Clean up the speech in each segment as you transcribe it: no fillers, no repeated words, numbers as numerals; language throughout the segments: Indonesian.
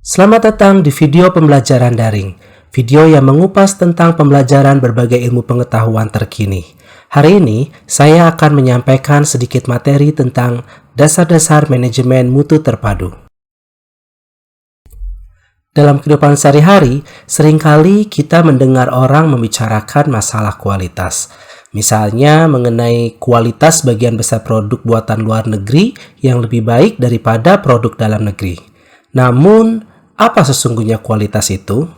Selamat datang di video pembelajaran daring, video yang mengupas tentang pembelajaran berbagai ilmu pengetahuan terkini. Hari ini, saya akan menyampaikan sedikit materi tentang dasar-dasar manajemen mutu terpadu. Dalam kehidupan sehari-hari, seringkali kita mendengar orang membicarakan masalah kualitas. Misalnya mengenai kualitas sebagian besar produk buatan luar negeri yang lebih baik daripada produk dalam negeri. Namun, apa sesungguhnya kualitas itu?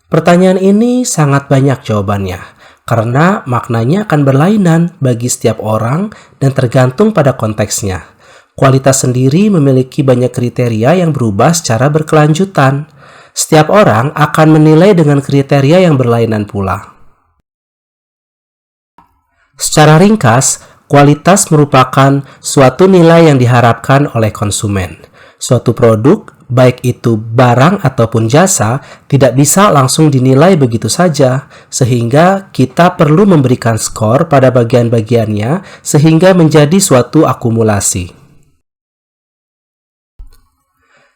Pertanyaan ini sangat banyak jawabannya, karena maknanya akan berlainan bagi setiap orang dan tergantung pada konteksnya. Kualitas sendiri memiliki banyak kriteria yang berubah secara berkelanjutan. Setiap orang akan menilai dengan kriteria yang berlainan pula. Secara ringkas, kualitas merupakan suatu nilai yang diharapkan oleh konsumen. Suatu produk, baik itu barang ataupun jasa, tidak bisa langsung dinilai begitu saja, sehingga kita perlu memberikan skor pada bagian-bagiannya sehingga menjadi suatu akumulasi.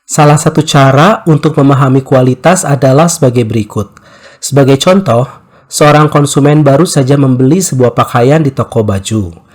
Salah satu cara untuk memahami kualitas adalah sebagai berikut. Sebagai contoh, seorang konsumen baru saja membeli sebuah pakaian di toko baju.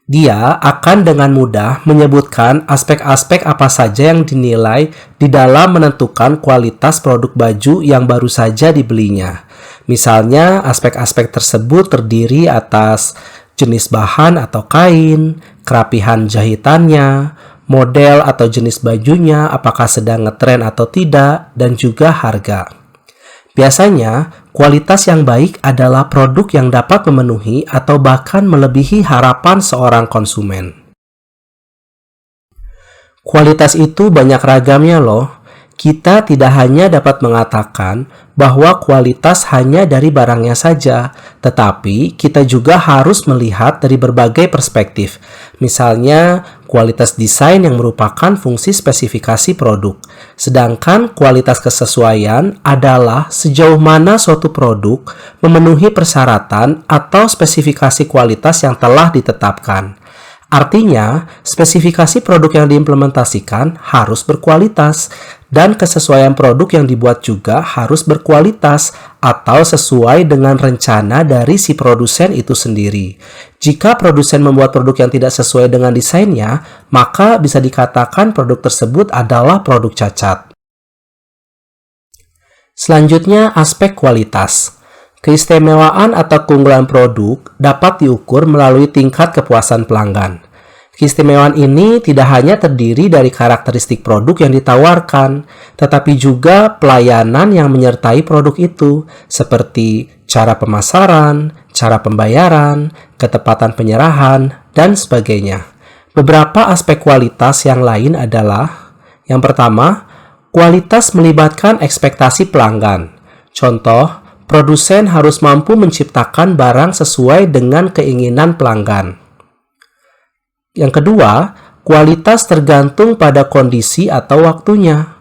Dia akan dengan mudah menyebutkan aspek-aspek apa saja yang dinilai di dalam menentukan kualitas produk baju yang baru saja dibelinya. Misalnya, aspek-aspek tersebut terdiri atas jenis bahan atau kain, kerapihan jahitannya, model atau jenis bajunya, apakah sedang ngetren atau tidak, dan juga harga. Biasanya, kualitas yang baik adalah produk yang dapat memenuhi atau bahkan melebihi harapan seorang konsumen. Kualitas itu banyak ragamnya loh. Kita tidak hanya dapat mengatakan bahwa kualitas hanya dari barangnya saja, tetapi kita juga harus melihat dari berbagai perspektif. Misalnya, kualitas desain yang merupakan fungsi spesifikasi produk. Sedangkan kualitas kesesuaian adalah sejauh mana suatu produk memenuhi persyaratan atau spesifikasi kualitas yang telah ditetapkan. Artinya, spesifikasi produk yang diimplementasikan harus berkualitas, dan kesesuaian produk yang dibuat juga harus berkualitas atau sesuai dengan rencana dari si produsen itu sendiri. Jika produsen membuat produk yang tidak sesuai dengan desainnya, maka bisa dikatakan produk tersebut adalah produk cacat. Selanjutnya, aspek kualitas. Keistimewaan atau keunggulan produk dapat diukur melalui tingkat kepuasan pelanggan. Keistimewaan ini tidak hanya terdiri dari karakteristik produk yang ditawarkan, tetapi juga pelayanan yang menyertai produk itu, seperti cara pemasaran, cara pembayaran, ketepatan penyerahan, dan sebagainya. Beberapa aspek kualitas yang lain adalah, yang pertama, kualitas melibatkan ekspektasi pelanggan. Contoh, produsen harus mampu menciptakan barang sesuai dengan keinginan pelanggan. Yang kedua, kualitas tergantung pada kondisi atau waktunya.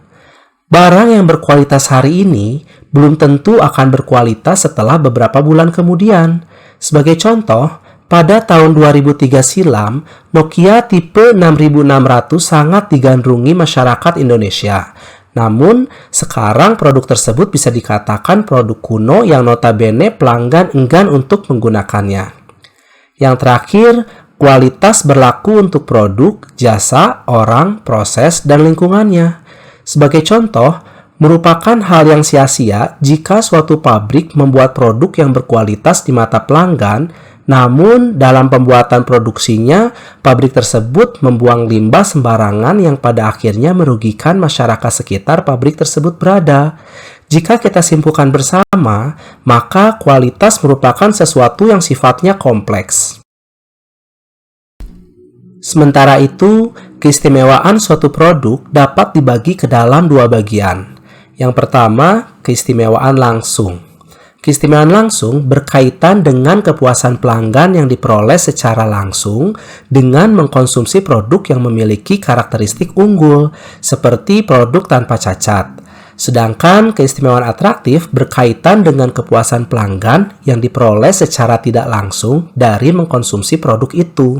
Barang yang berkualitas hari ini belum tentu akan berkualitas setelah beberapa bulan kemudian. Sebagai contoh, pada tahun 2003 silam, Nokia tipe 6600 sangat digandrungi masyarakat Indonesia. Namun, sekarang produk tersebut bisa dikatakan produk kuno yang notabene pelanggan enggan untuk menggunakannya. Yang terakhir, kualitas berlaku untuk produk, jasa, orang, proses, dan lingkungannya. Sebagai contoh, merupakan hal yang sia-sia jika suatu pabrik membuat produk yang berkualitas di mata pelanggan, namun dalam pembuatan produksinya, pabrik tersebut membuang limbah sembarangan yang pada akhirnya merugikan masyarakat sekitar pabrik tersebut berada. Jika kita simpulkan bersama, maka kualitas merupakan sesuatu yang sifatnya kompleks. Sementara itu, keistimewaan suatu produk dapat dibagi ke dalam dua bagian. Yang pertama, keistimewaan langsung. Keistimewaan langsung berkaitan dengan kepuasan pelanggan yang diperoleh secara langsung dengan mengkonsumsi produk yang memiliki karakteristik unggul, seperti produk tanpa cacat. Sedangkan keistimewaan atraktif berkaitan dengan kepuasan pelanggan yang diperoleh secara tidak langsung dari mengkonsumsi produk itu.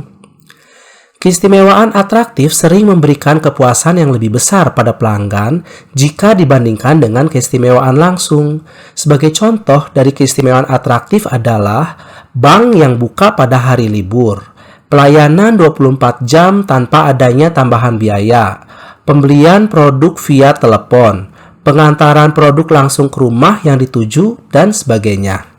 Keistimewaan atraktif sering memberikan kepuasan yang lebih besar pada pelanggan jika dibandingkan dengan keistimewaan langsung. Sebagai contoh dari keistimewaan atraktif adalah bank yang buka pada hari libur, pelayanan 24 jam tanpa adanya tambahan biaya, pembelian produk via telepon, pengantaran produk langsung ke rumah yang dituju, dan sebagainya.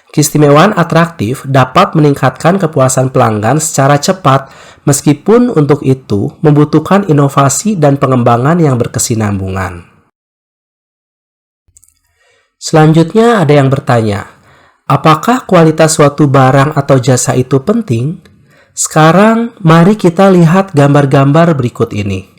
Keistimewaan atraktif dapat meningkatkan kepuasan pelanggan secara cepat, meskipun untuk itu membutuhkan inovasi dan pengembangan yang berkesinambungan. Selanjutnya ada yang bertanya, apakah kualitas suatu barang atau jasa itu penting? Sekarang mari kita lihat gambar-gambar berikut ini.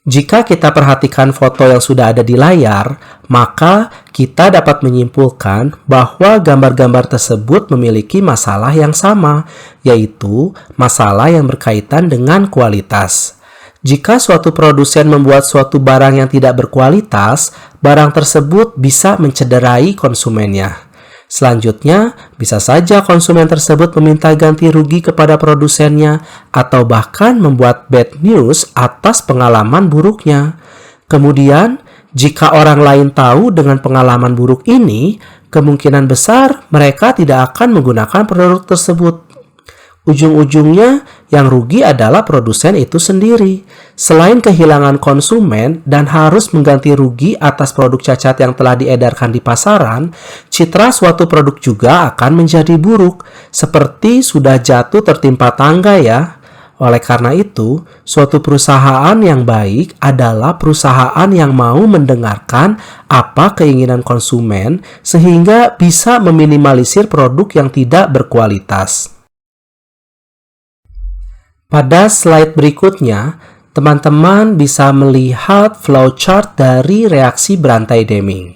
Jika kita perhatikan foto yang sudah ada di layar, maka kita dapat menyimpulkan bahwa gambar-gambar tersebut memiliki masalah yang sama, yaitu masalah yang berkaitan dengan kualitas. Jika suatu produsen membuat suatu barang yang tidak berkualitas, barang tersebut bisa mencederai konsumennya. Selanjutnya, bisa saja konsumen tersebut meminta ganti rugi kepada produsennya atau bahkan membuat bad news atas pengalaman buruknya. Kemudian, jika orang lain tahu dengan pengalaman buruk ini, kemungkinan besar mereka tidak akan menggunakan produk tersebut. Ujung-ujungnya, yang rugi adalah produsen itu sendiri. Selain kehilangan konsumen dan harus mengganti rugi atas produk cacat yang telah diedarkan di pasaran, citra suatu produk juga akan menjadi buruk, seperti sudah jatuh tertimpa tangga ya. Oleh karena itu, suatu perusahaan yang baik adalah perusahaan yang mau mendengarkan apa keinginan konsumen sehingga bisa meminimalisir produk yang tidak berkualitas. Pada slide berikutnya, teman-teman bisa melihat flowchart dari reaksi berantai Deming.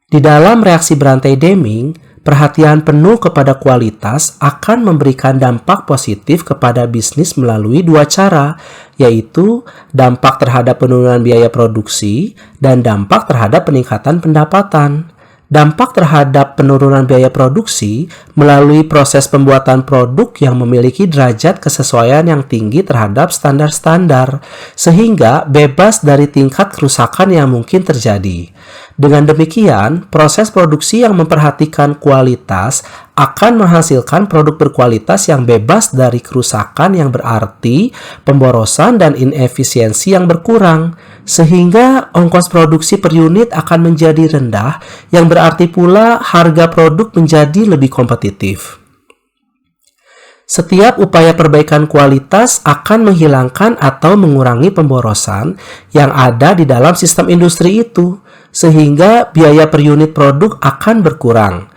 Di dalam reaksi berantai Deming, perhatian penuh kepada kualitas akan memberikan dampak positif kepada bisnis melalui dua cara, yaitu dampak terhadap penurunan biaya produksi dan dampak terhadap peningkatan pendapatan. Dampak terhadap penurunan biaya produksi melalui proses pembuatan produk yang memiliki derajat kesesuaian yang tinggi terhadap standar-standar, sehingga bebas dari tingkat kerusakan yang mungkin terjadi. Dengan demikian, proses produksi yang memperhatikan kualitas akan menghasilkan produk berkualitas yang bebas dari kerusakan yang berarti pemborosan dan inefisiensi yang berkurang, sehingga ongkos produksi per unit akan menjadi rendah, yang berarti pula harga produk menjadi lebih kompetitif. Setiap upaya perbaikan kualitas akan menghilangkan atau mengurangi pemborosan yang ada di dalam sistem industri itu, sehingga biaya per unit produk akan berkurang.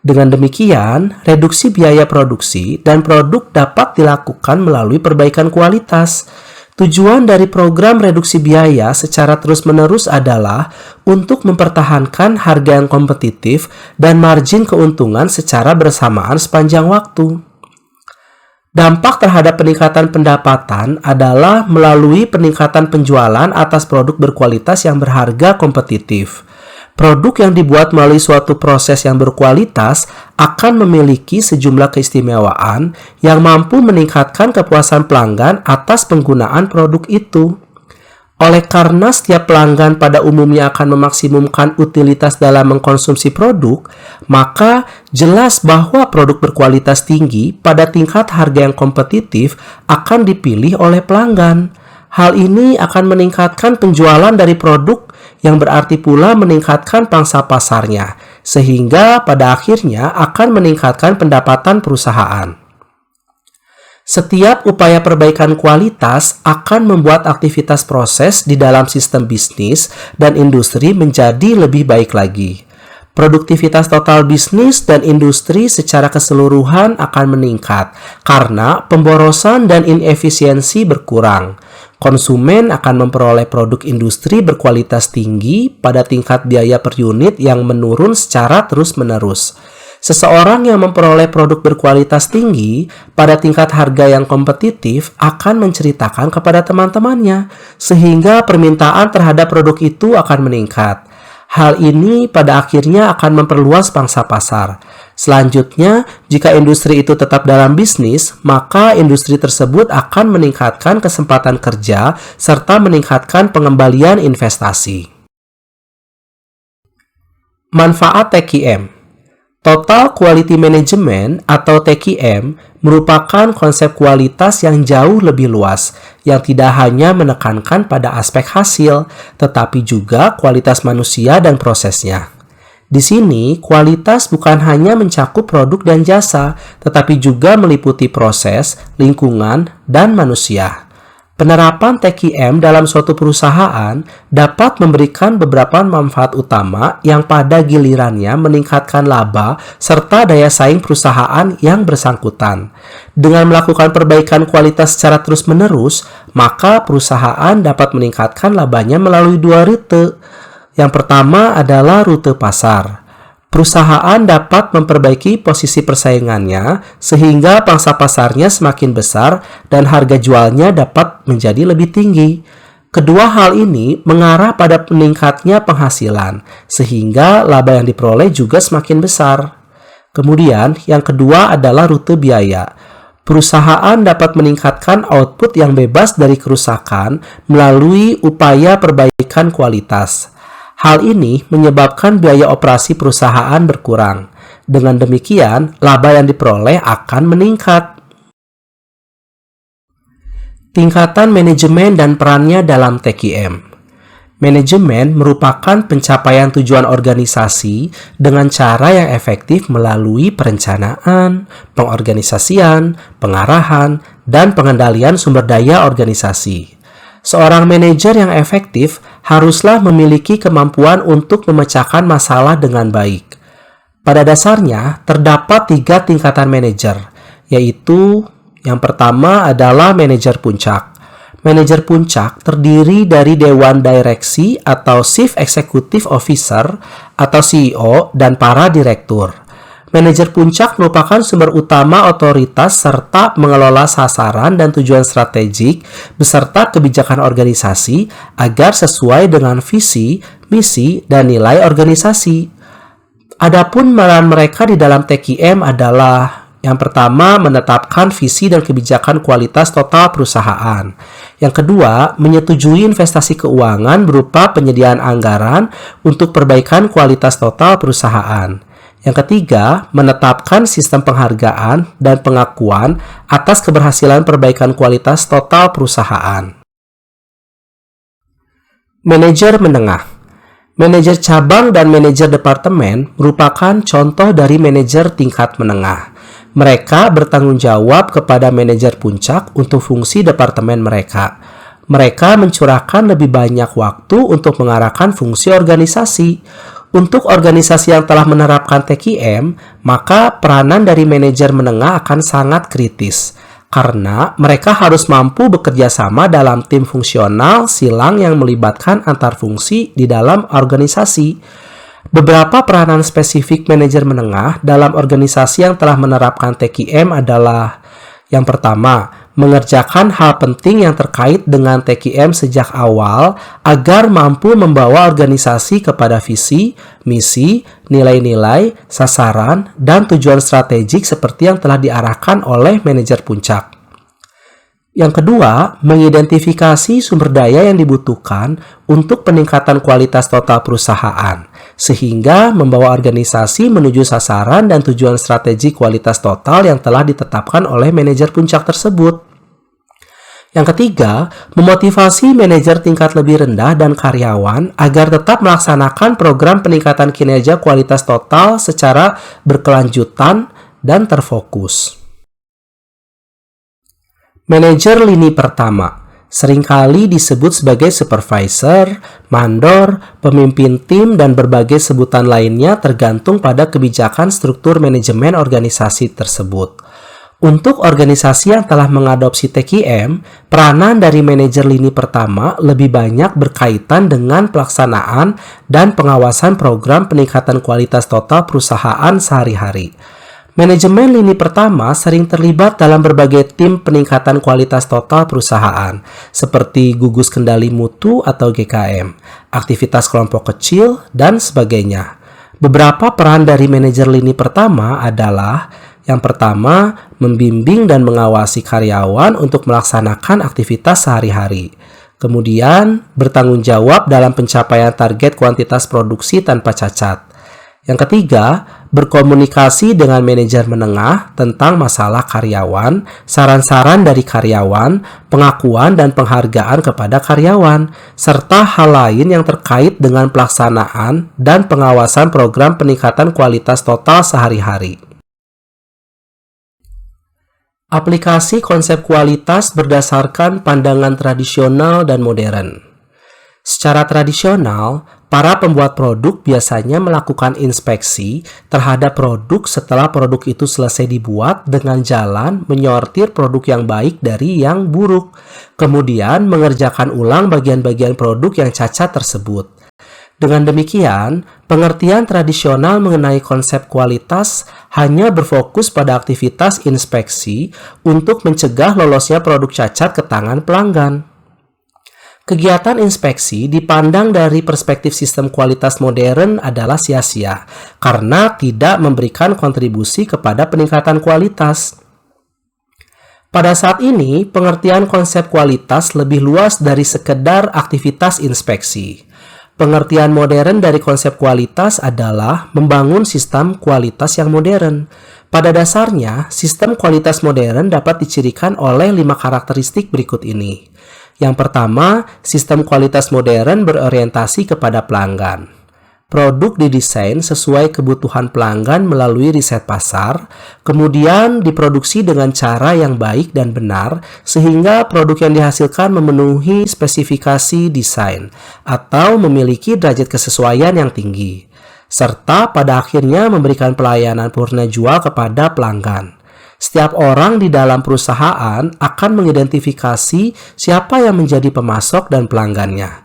Dengan demikian, reduksi biaya produksi dan produk dapat dilakukan melalui perbaikan kualitas. Tujuan dari program reduksi biaya secara terus-menerus adalah untuk mempertahankan harga yang kompetitif dan margin keuntungan secara bersamaan sepanjang waktu. Dampak terhadap peningkatan pendapatan adalah melalui peningkatan penjualan atas produk berkualitas yang berharga kompetitif. Produk yang dibuat melalui suatu proses yang berkualitas akan memiliki sejumlah keistimewaan yang mampu meningkatkan kepuasan pelanggan atas penggunaan produk itu. Oleh karena setiap pelanggan pada umumnya akan memaksimumkan utilitas dalam mengkonsumsi produk, maka jelas bahwa produk berkualitas tinggi pada tingkat harga yang kompetitif akan dipilih oleh pelanggan. Hal ini akan meningkatkan penjualan dari produk yang berarti pula meningkatkan pangsa pasarnya, sehingga pada akhirnya akan meningkatkan pendapatan perusahaan. Setiap upaya perbaikan kualitas akan membuat aktivitas proses di dalam sistem bisnis dan industri menjadi lebih baik lagi. Produktivitas total bisnis dan industri secara keseluruhan akan meningkat karena pemborosan dan inefisiensi berkurang. Konsumen akan memperoleh produk industri berkualitas tinggi pada tingkat biaya per unit yang menurun secara terus-menerus. Seseorang yang memperoleh produk berkualitas tinggi pada tingkat harga yang kompetitif akan menceritakan kepada teman-temannya, sehingga permintaan terhadap produk itu akan meningkat. Hal ini pada akhirnya akan memperluas pangsa pasar. Selanjutnya, jika industri itu tetap dalam bisnis, maka industri tersebut akan meningkatkan kesempatan kerja serta meningkatkan pengembalian investasi. Manfaat TQM. Total Quality Management atau TQM merupakan konsep kualitas yang jauh lebih luas, yang tidak hanya menekankan pada aspek hasil, tetapi juga kualitas manusia dan prosesnya. Di sini, kualitas bukan hanya mencakup produk dan jasa, tetapi juga meliputi proses, lingkungan, dan manusia. Penerapan TQM dalam suatu perusahaan dapat memberikan beberapa manfaat utama yang pada gilirannya meningkatkan laba serta daya saing perusahaan yang bersangkutan. Dengan melakukan perbaikan kualitas secara terus-menerus, maka perusahaan dapat meningkatkan labanya melalui dua rute. Yang pertama adalah rute pasar. Perusahaan dapat memperbaiki posisi persaingannya sehingga pangsa pasarnya semakin besar dan harga jualnya dapat menjadi lebih tinggi. Kedua hal ini mengarah pada meningkatnya penghasilan sehingga laba yang diperoleh juga semakin besar. Kemudian yang kedua adalah rute biaya. Perusahaan dapat meningkatkan output yang bebas dari kerusakan melalui upaya perbaikan kualitas. Hal ini menyebabkan biaya operasi perusahaan berkurang. Dengan demikian, laba yang diperoleh akan meningkat. Tingkatan manajemen dan perannya dalam TQM. Manajemen merupakan pencapaian tujuan organisasi dengan cara yang efektif melalui perencanaan, pengorganisasian, pengarahan, dan pengendalian sumber daya organisasi. Seorang manajer yang efektif haruslah memiliki kemampuan untuk memecahkan masalah dengan baik. Pada dasarnya, terdapat 3 tingkatan manajer, yaitu yang pertama adalah manajer puncak. Manajer puncak terdiri dari Dewan Direksi atau Chief Executive Officer atau CEO dan para direktur. Manajer puncak merupakan sumber utama otoritas serta mengelola sasaran dan tujuan strategik beserta kebijakan organisasi agar sesuai dengan visi, misi, dan nilai organisasi. Adapun peran mereka di dalam TQM adalah yang pertama, menetapkan visi dan kebijakan kualitas total perusahaan. Yang kedua, menyetujui investasi keuangan berupa penyediaan anggaran untuk perbaikan kualitas total perusahaan. Yang ketiga, menetapkan sistem penghargaan dan pengakuan atas keberhasilan perbaikan kualitas total perusahaan. Manajer menengah. Manajer cabang dan manajer departemen merupakan contoh dari manajer tingkat menengah. Mereka bertanggung jawab kepada manajer puncak untuk fungsi departemen mereka. Mereka mencurahkan lebih banyak waktu untuk mengarahkan fungsi organisasi. Untuk organisasi yang telah menerapkan TQM, maka peranan dari manajer menengah akan sangat kritis, karena mereka harus mampu bekerja sama dalam tim fungsional silang yang melibatkan antar fungsi di dalam organisasi. Beberapa peranan spesifik manajer menengah dalam organisasi yang telah menerapkan TQM adalah: yang pertama, mengerjakan hal penting yang terkait dengan TQM sejak awal agar mampu membawa organisasi kepada visi, misi, nilai-nilai, sasaran, dan tujuan strategik seperti yang telah diarahkan oleh manajer puncak. Yang kedua, mengidentifikasi sumber daya yang dibutuhkan untuk peningkatan kualitas total perusahaan, sehingga membawa organisasi menuju sasaran dan tujuan strategi kualitas total yang telah ditetapkan oleh manajer puncak tersebut. Yang ketiga, memotivasi manajer tingkat lebih rendah dan karyawan agar tetap melaksanakan program peningkatan kinerja kualitas total secara berkelanjutan dan terfokus. Manajer lini pertama seringkali disebut sebagai supervisor, mandor, pemimpin tim, dan berbagai sebutan lainnya tergantung pada kebijakan struktur manajemen organisasi tersebut. Untuk organisasi yang telah mengadopsi TQM, peranan dari manajer lini pertama lebih banyak berkaitan dengan pelaksanaan dan pengawasan program peningkatan kualitas total perusahaan sehari-hari. Manajemen lini pertama sering terlibat dalam berbagai tim peningkatan kualitas total perusahaan, seperti gugus kendali mutu atau GKM, aktivitas kelompok kecil, dan sebagainya. Beberapa peran dari manajer lini pertama adalah: yang pertama, membimbing dan mengawasi karyawan untuk melaksanakan aktivitas sehari-hari. Kemudian, bertanggung jawab dalam pencapaian target kuantitas produksi tanpa cacat. Yang ketiga, berkomunikasi dengan manajer menengah tentang masalah karyawan, saran-saran dari karyawan, pengakuan dan penghargaan kepada karyawan, serta hal lain yang terkait dengan pelaksanaan dan pengawasan program peningkatan kualitas total sehari-hari. Aplikasi konsep kualitas berdasarkan pandangan tradisional dan modern. Secara tradisional, para pembuat produk biasanya melakukan inspeksi terhadap produk setelah produk itu selesai dibuat dengan jalan menyortir produk yang baik dari yang buruk, kemudian mengerjakan ulang bagian-bagian produk yang cacat tersebut. Dengan demikian, pengertian tradisional mengenai konsep kualitas hanya berfokus pada aktivitas inspeksi untuk mencegah lolosnya produk cacat ke tangan pelanggan. Kegiatan inspeksi dipandang dari perspektif sistem kualitas modern adalah sia-sia karena tidak memberikan kontribusi kepada peningkatan kualitas. Pada saat ini, pengertian konsep kualitas lebih luas dari sekedar aktivitas inspeksi. Pengertian modern dari konsep kualitas adalah membangun sistem kualitas yang modern. Pada dasarnya, sistem kualitas modern dapat dicirikan oleh 5 karakteristik berikut ini. Yang pertama, sistem kualitas modern berorientasi kepada pelanggan. Produk didesain sesuai kebutuhan pelanggan melalui riset pasar, kemudian diproduksi dengan cara yang baik dan benar, sehingga produk yang dihasilkan memenuhi spesifikasi desain atau memiliki derajat kesesuaian yang tinggi, serta pada akhirnya memberikan pelayanan purna jual kepada pelanggan. Setiap orang di dalam perusahaan akan mengidentifikasi siapa yang menjadi pemasok dan pelanggannya.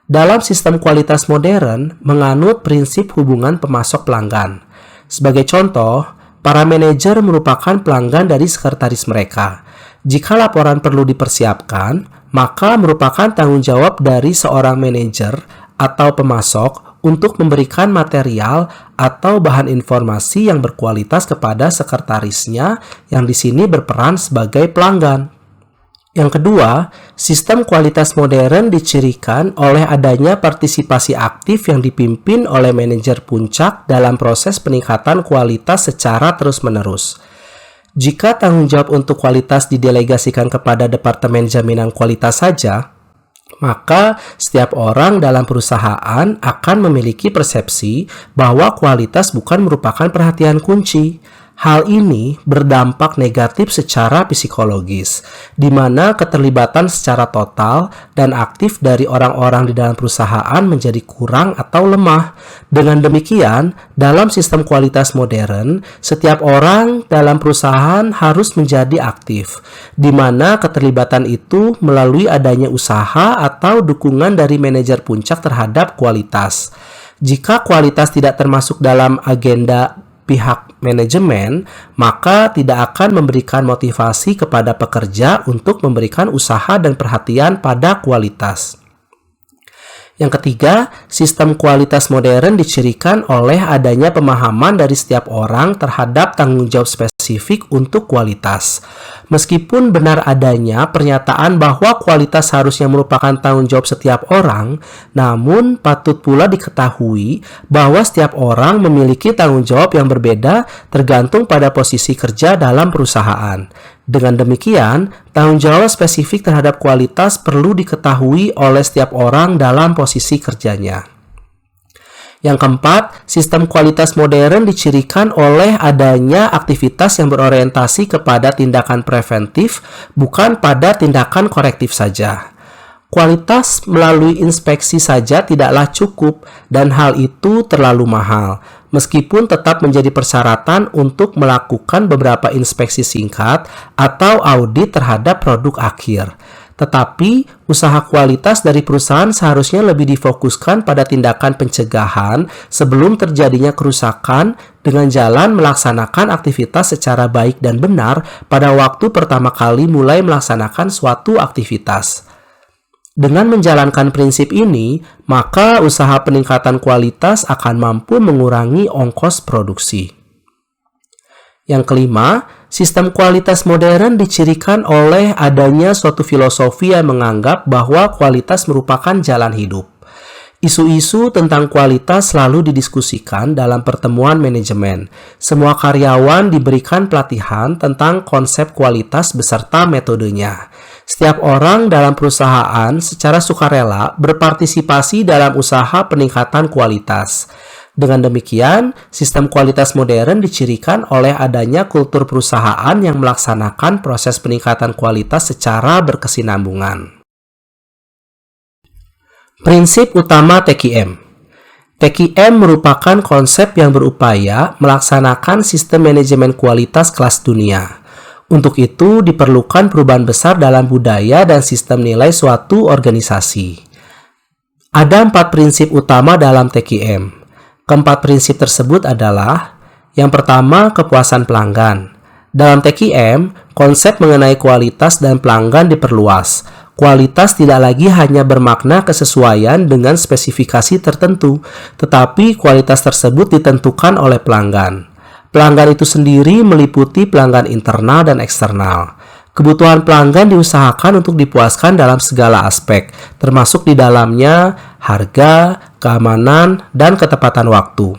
Dalam sistem kualitas modern, menganut prinsip hubungan pemasok-pelanggan. Sebagai contoh, para manajer merupakan pelanggan dari sekretaris mereka. Jika laporan perlu dipersiapkan, maka merupakan tanggung jawab dari seorang manajer atau pemasok untuk memberikan material atau bahan informasi yang berkualitas kepada sekretarisnya yang di sini berperan sebagai pelanggan. Yang kedua, sistem kualitas modern dicirikan oleh adanya partisipasi aktif yang dipimpin oleh manajer puncak dalam proses peningkatan kualitas secara terus-menerus. Jika tanggung jawab untuk kualitas didelegasikan kepada Departemen Jaminan Kualitas saja, maka setiap orang dalam perusahaan akan memiliki persepsi bahwa kualitas bukan merupakan perhatian kunci. Hal ini berdampak negatif secara psikologis, di mana keterlibatan secara total dan aktif dari orang-orang di dalam perusahaan menjadi kurang atau lemah. Dengan demikian, dalam sistem kualitas modern, setiap orang dalam perusahaan harus menjadi aktif, di mana keterlibatan itu melalui adanya usaha atau dukungan dari manajer puncak terhadap kualitas. Jika kualitas tidak termasuk dalam agenda pihak manajemen, maka tidak akan memberikan motivasi kepada pekerja untuk memberikan usaha dan perhatian pada kualitas. Yang ketiga, sistem kualitas modern dicirikan oleh adanya pemahaman dari setiap orang terhadap tanggung jawab spesifik untuk kualitas. Meskipun benar adanya pernyataan bahwa kualitas harusnya merupakan tanggung jawab setiap orang, namun patut pula diketahui bahwa setiap orang memiliki tanggung jawab yang berbeda tergantung pada posisi kerja dalam perusahaan. Dengan demikian, tanggung jawab spesifik terhadap kualitas perlu diketahui oleh setiap orang dalam posisi kerjanya. Yang keempat, sistem kualitas modern dicirikan oleh adanya aktivitas yang berorientasi kepada tindakan preventif, bukan pada tindakan korektif saja. Kualitas melalui inspeksi saja tidaklah cukup, dan hal itu terlalu mahal, meskipun tetap menjadi persyaratan untuk melakukan beberapa inspeksi singkat atau audit terhadap produk akhir. Tetapi, usaha kualitas dari perusahaan seharusnya lebih difokuskan pada tindakan pencegahan sebelum terjadinya kerusakan dengan jalan melaksanakan aktivitas secara baik dan benar pada waktu pertama kali mulai melaksanakan suatu aktivitas. Dengan menjalankan prinsip ini, maka usaha peningkatan kualitas akan mampu mengurangi ongkos produksi. Yang kelima, sistem kualitas modern dicirikan oleh adanya suatu filosofi yang menganggap bahwa kualitas merupakan jalan hidup. Isu-isu tentang kualitas selalu didiskusikan dalam pertemuan manajemen. Semua karyawan diberikan pelatihan tentang konsep kualitas beserta metodenya. Setiap orang dalam perusahaan secara sukarela berpartisipasi dalam usaha peningkatan kualitas. Dengan demikian, sistem kualitas modern dicirikan oleh adanya kultur perusahaan yang melaksanakan proses peningkatan kualitas secara berkesinambungan. Prinsip utama TQM. TQM merupakan konsep yang berupaya melaksanakan sistem manajemen kualitas kelas dunia. Untuk itu, diperlukan perubahan besar dalam budaya dan sistem nilai suatu organisasi. Ada 4 prinsip utama dalam TQM. Keempat prinsip tersebut adalah: yang pertama, kepuasan pelanggan. Dalam TQM, konsep mengenai kualitas dan pelanggan diperluas. Kualitas tidak lagi hanya bermakna kesesuaian dengan spesifikasi tertentu, tetapi kualitas tersebut ditentukan oleh pelanggan. Pelanggan itu sendiri meliputi pelanggan internal dan eksternal. Kebutuhan pelanggan diusahakan untuk dipuaskan dalam segala aspek, termasuk di dalamnya harga, keamanan, dan ketepatan waktu.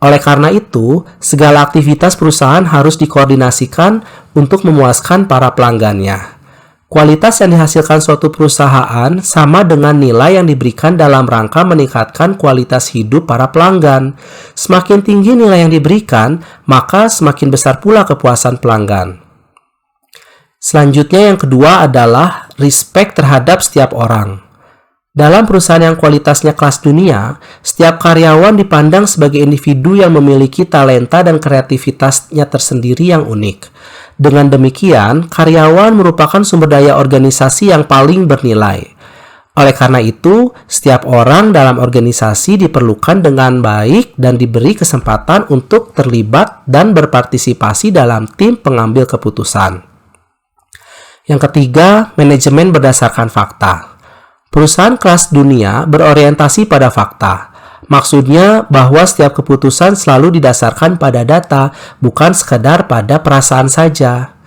Oleh karena itu, segala aktivitas perusahaan harus dikoordinasikan untuk memuaskan para pelanggannya. Kualitas yang dihasilkan suatu perusahaan sama dengan nilai yang diberikan dalam rangka meningkatkan kualitas hidup para pelanggan. Semakin tinggi nilai yang diberikan, maka semakin besar pula kepuasan pelanggan. Selanjutnya yang kedua adalah respect terhadap setiap orang. Dalam perusahaan yang kualitasnya kelas dunia, setiap karyawan dipandang sebagai individu yang memiliki talenta dan kreativitasnya tersendiri yang unik. Dengan demikian, karyawan merupakan sumber daya organisasi yang paling bernilai. Oleh karena itu, setiap orang dalam organisasi diperlukan dengan baik dan diberi kesempatan untuk terlibat dan berpartisipasi dalam tim pengambil keputusan. Yang ketiga, manajemen berdasarkan fakta. Perusahaan kelas dunia berorientasi pada fakta. Maksudnya bahwa setiap keputusan selalu didasarkan pada data, bukan sekadar pada perasaan saja.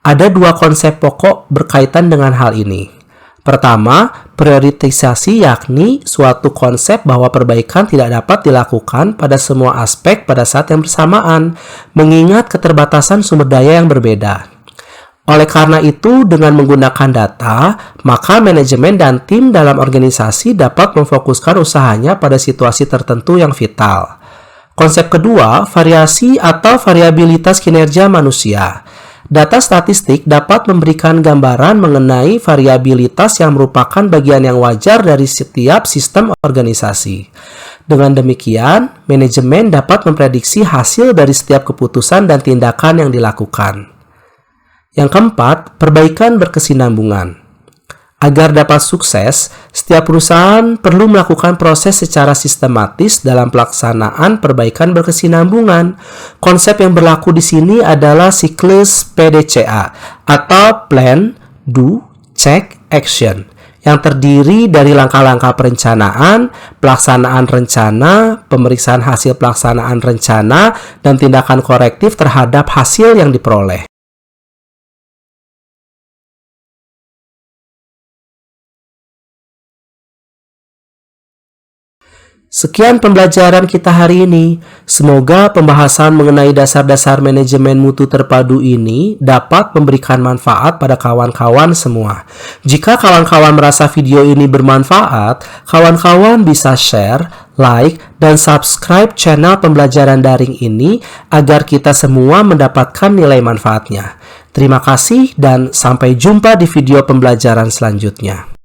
Ada 2 konsep pokok berkaitan dengan hal ini. Pertama, prioritisasi, yakni suatu konsep bahwa perbaikan tidak dapat dilakukan pada semua aspek pada saat yang bersamaan, mengingat keterbatasan sumber daya yang berbeda. Oleh karena itu, dengan menggunakan data, maka manajemen dan tim dalam organisasi dapat memfokuskan usahanya pada situasi tertentu yang vital. Konsep kedua, variasi atau variabilitas kinerja manusia. Data statistik dapat memberikan gambaran mengenai variabilitas yang merupakan bagian yang wajar dari setiap sistem organisasi. Dengan demikian, manajemen dapat memprediksi hasil dari setiap keputusan dan tindakan yang dilakukan. Yang keempat, perbaikan berkesinambungan. Agar dapat sukses, setiap perusahaan perlu melakukan proses secara sistematis dalam pelaksanaan perbaikan berkesinambungan. Konsep yang berlaku di sini adalah siklus PDCA atau Plan, Do, Check, Action, yang terdiri dari langkah-langkah perencanaan, pelaksanaan rencana, pemeriksaan hasil pelaksanaan rencana, dan tindakan korektif terhadap hasil yang diperoleh. Sekian pembelajaran kita hari ini. Semoga pembahasan mengenai dasar-dasar manajemen mutu terpadu ini dapat memberikan manfaat pada kawan-kawan semua. Jika kawan-kawan merasa video ini bermanfaat, kawan-kawan bisa share, like, dan subscribe channel pembelajaran daring ini agar kita semua mendapatkan nilai manfaatnya. Terima kasih dan sampai jumpa di video pembelajaran selanjutnya.